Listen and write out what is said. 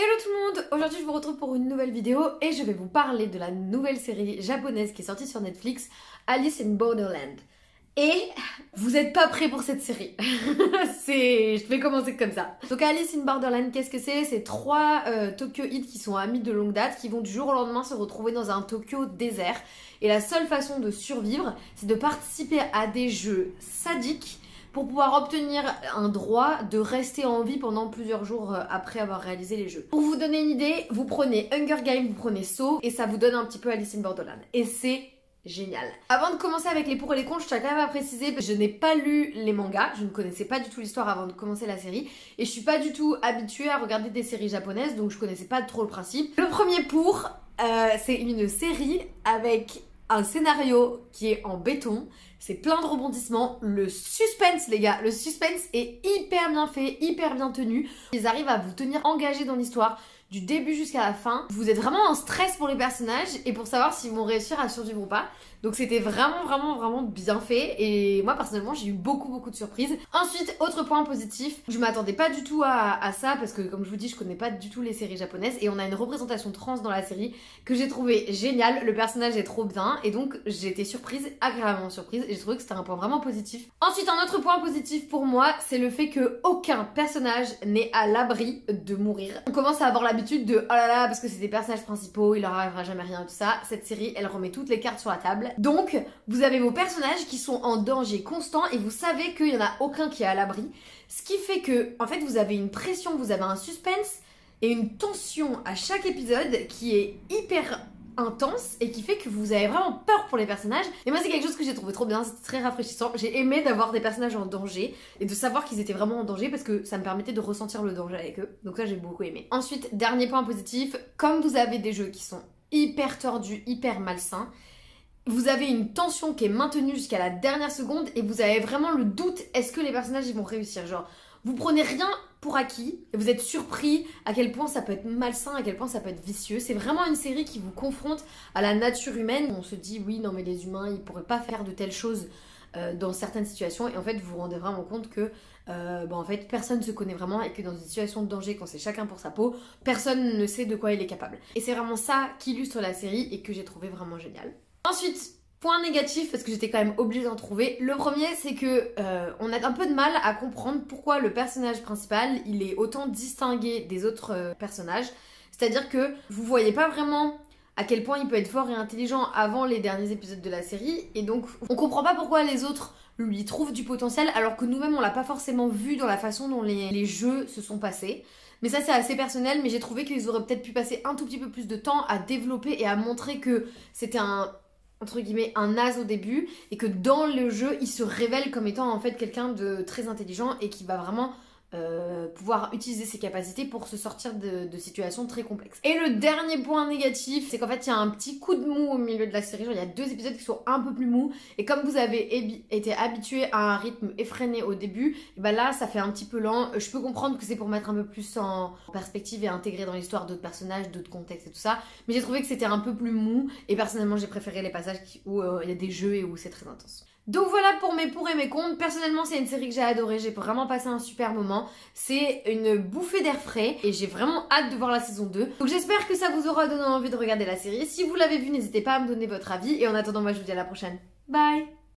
Hello tout le monde! Aujourd'hui je vous retrouve pour une nouvelle vidéo et je vais vous parler de la nouvelle série japonaise qui est sortie sur Netflix, Alice in Borderland. Et vous n'êtes pas prêts pour cette série. Je vais commencer comme ça. Donc Alice in Borderland, qu'est-ce que c'est? C'est trois Tokyoïdes qui sont amis de longue date, qui vont du jour au lendemain se retrouver dans un Tokyo désert. Et la seule façon de survivre, c'est de participer à des jeux sadiques pour pouvoir obtenir un droit de rester en vie pendant plusieurs jours après avoir réalisé les jeux. Pour vous donner une idée, vous prenez Hunger Games, vous prenez Saw, et ça vous donne un petit peu Alice in Borderland. Et c'est génial. Avant de commencer avec les pour et les contre, je tiens quand même à préciser que je n'ai pas lu les mangas, je ne connaissais pas du tout l'histoire avant de commencer la série, et je suis pas du tout habituée à regarder des séries japonaises, donc je connaissais pas trop le principe. Le premier pour, c'est une série avec un scénario qui est en béton, c'est plein de rebondissements, le suspense les gars, le suspense est hyper bien fait, hyper bien tenu, ils arrivent à vous tenir engagé dans l'histoire du début jusqu'à la fin, vous êtes vraiment en stress pour les personnages et pour savoir s'ils vont réussir à survivre ou pas, donc c'était vraiment bien fait et moi personnellement j'ai eu beaucoup de surprises. Ensuite, autre point positif, je m'attendais pas du tout à ça parce que comme je vous dis je connais pas du tout les séries japonaises et on a une représentation trans dans la série que j'ai trouvé géniale, le personnage est trop bien et donc j'ai été surprise, agréablement surprise et j'ai trouvé que c'était un point vraiment positif. Ensuite, un autre point positif pour moi, c'est le fait que aucun personnage n'est à l'abri de mourir. On commence à avoir l'habitude de oh là là parce que c'est des personnages principaux, il leur arrivera jamais rien tout ça. Cette série elle remet toutes les cartes sur la table. Donc vous avez vos personnages qui sont en danger constant et vous savez qu'il n'y en a aucun qui est à l'abri. Ce qui fait que en fait vous avez une pression, vous avez un suspense et une tension à chaque épisode qui est hyper intense et qui fait que vous avez vraiment peur pour les personnages. Et moi c'est quelque chose que j'ai trouvé trop bien, c'est très rafraîchissant. J'ai aimé d'avoir des personnages en danger et de savoir qu'ils étaient vraiment en danger parce que ça me permettait de ressentir le danger avec eux. Donc ça j'ai beaucoup aimé. Ensuite, dernier point positif, comme vous avez des jeux qui sont hyper tordus, hyper malsains, vous avez une tension qui est maintenue jusqu'à la dernière seconde et vous avez vraiment le doute, est-ce que les personnages ils vont réussir? Genre, vous prenez rien pour acquis et vous êtes surpris à quel point ça peut être malsain, à quel point ça peut être vicieux. C'est vraiment une série qui vous confronte à la nature humaine. On se dit oui, non mais les humains ils pourraient pas faire de telles choses dans certaines situations et en fait vous vous rendez vraiment compte que en fait personne ne se connaît vraiment et que dans une situation de danger quand c'est chacun pour sa peau, personne ne sait de quoi il est capable. Et c'est vraiment ça qui illustre la série et que j'ai trouvé vraiment génial. Ensuite, point négatif, parce que j'étais quand même obligée d'en trouver. Le premier, c'est que on a un peu de mal à comprendre pourquoi le personnage principal, il est autant distingué des autres personnages. C'est-à-dire que vous voyez pas vraiment à quel point il peut être fort et intelligent avant les derniers épisodes de la série. Et donc, on comprend pas pourquoi les autres lui trouvent du potentiel, alors que nous-mêmes, on l'a pas forcément vu dans la façon dont les jeux se sont passés. Mais ça c'est assez personnel, mais j'ai trouvé qu'ils auraient peut-être pu passer un tout petit peu plus de temps à développer et à montrer que c'était entre guillemets un as au début et que dans le jeu il se révèle comme étant en fait quelqu'un de très intelligent et qui va vraiment pouvoir utiliser ses capacités pour se sortir de situations très complexes. Et le dernier point négatif, c'est qu'en fait il y a un petit coup de mou au milieu de la série, genre il y a 2 épisodes qui sont un peu plus mous et comme vous avez été habitué à un rythme effréné au début, et ben là ça fait un petit peu lent. Je peux comprendre que c'est pour mettre un peu plus en perspective et intégrer dans l'histoire d'autres personnages, d'autres contextes et tout ça, mais j'ai trouvé que c'était un peu plus mou et personnellement j'ai préféré les passages où il y a des jeux et où c'est très intense. Donc voilà pour mes pour et mes contre. Personnellement c'est une série que j'ai adorée, j'ai vraiment passé un super moment. C'est une bouffée d'air frais et j'ai vraiment hâte de voir la saison 2. Donc j'espère que ça vous aura donné envie de regarder la série. Si vous l'avez vue, n'hésitez pas à me donner votre avis et en attendant moi je vous dis à la prochaine. Bye.